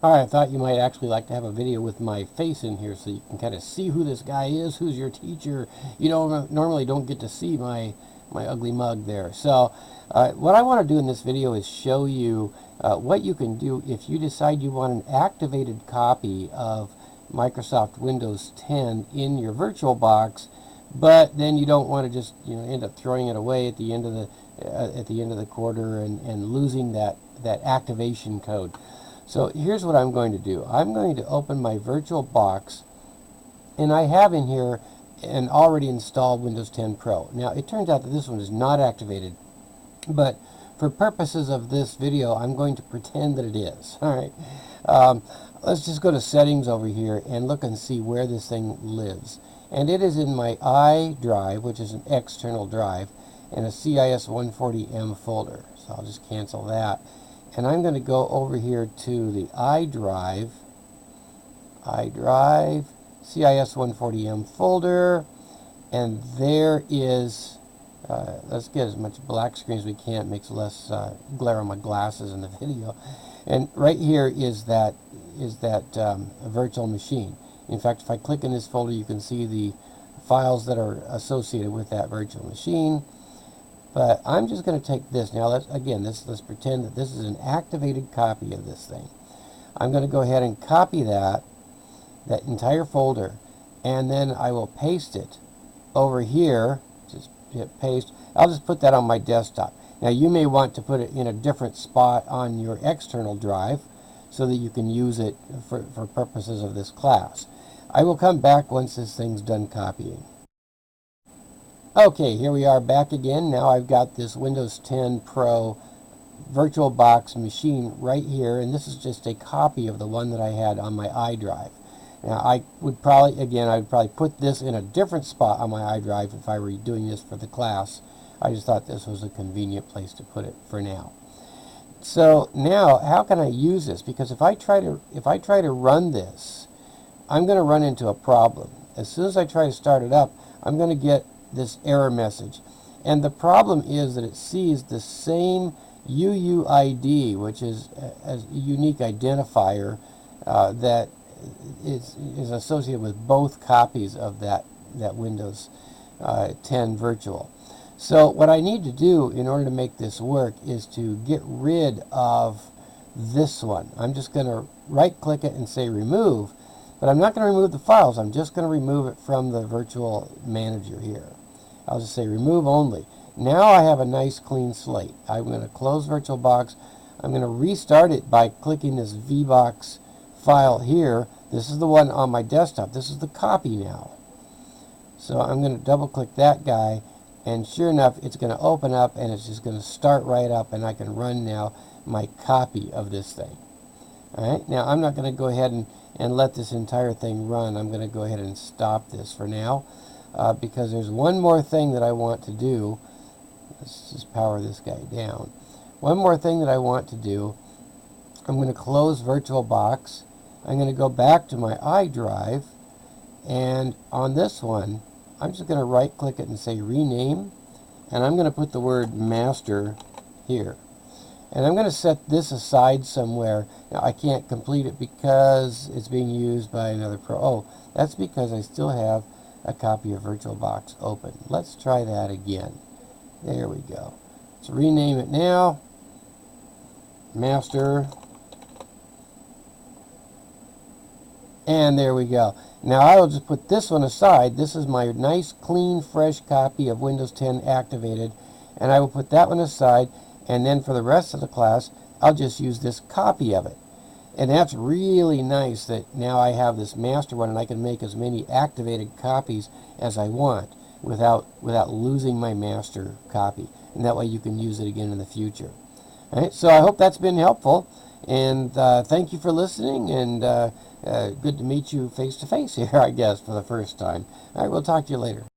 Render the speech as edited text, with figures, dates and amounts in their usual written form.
Hi, I thought you might actually like to have a video with my face in here so you can kind of see who this guy is, who's your teacher. You don't normally don't get to see my ugly mug there. So what I want to do in this video is show you what you can do if you decide you want an activated copy of Microsoft Windows 10 in your VirtualBox, but then you don't want to just end up throwing it away at the end of the quarter and losing that activation code. So here's what I'm going to do. I'm going to open my VirtualBox, and I have in here an already installed Windows 10 Pro. Now it turns out that this one is not activated, but for purposes of this video I'm going to pretend that it is. Alright, let's just go to settings over here and look and see where this thing lives. And it is in my iDrive, which is an external drive, and a CIS-140M folder. So I'll just cancel that. And I'm going to go over here to the iDrive, CIS-140M folder, and there is, let's get as much black screen as we can. It makes less glare on my glasses in the video. And right here is that virtual machine. In fact, if I click in this folder, you can see the files that are associated with that virtual machine. But I'm just going to take this. Now, let's pretend that this is an activated copy of this thing. I'm going to go ahead and copy that entire folder, and then I will paste it over here. Just hit paste. I'll just put that on my desktop. Now, you may want to put it in a different spot on your external drive so that you can use it for purposes of this class. I will come back once this thing's done copying. Okay, here we are back again. Now I've got this Windows 10 Pro VirtualBox machine right here, and this is just a copy of the one that I had on my iDrive. Now I would probably put this in a different spot on my iDrive if I were doing this for the class. I just thought this was a convenient place to put it for now. So now, how can I use this? Because if I try to run this, I'm going to run into a problem. As soon as I try to start it up, I'm going to get this error message, and the problem is that it sees the same UUID, which is a unique identifier that is associated with both copies of that Windows 10 Virtual. So what I need to do in order to make this work is to get rid of this one. I'm just going to right click it and say remove, but I'm not going to remove the files. I'm just going to remove it from the virtual manager here. I'll just say remove only. Now I have a nice clean slate. I'm going to close VirtualBox. I'm going to restart it by clicking this VBox file here. This is the one on my desktop. This is the copy now. So I'm going to double click that guy, and sure enough it's going to open up and it's just going to start right up, and I can run now my copy of this thing. Alright, now I'm not going to go ahead and let this entire thing run. I'm going to go ahead and stop this for now. Because there's one more thing that I want to do. Let's just power this guy down. One more thing that I want to do. I'm going to close VirtualBox. I'm going to go back to my iDrive, and on this one I'm just going to right click it and say rename, and I'm going to put the word master here, and I'm going to set this aside somewhere. Now I can't complete it because it's being used by another pro. Oh, that's because I still have a copy of VirtualBox open. Let's try that again. There we go. Let's rename it now. Master. And there we go. Now I will just put this one aside. This is my nice, clean, fresh copy of Windows 10 activated. And I will put that one aside. And then for the rest of the class, I'll just use this copy of it. And that's really nice that now I have this master one, and I can make as many activated copies as I want without losing my master copy. And that way you can use it again in the future. All right, so I hope that's been helpful. And thank you for listening. And good to meet you face to face here, I guess, for the first time. All right, we'll talk to you later.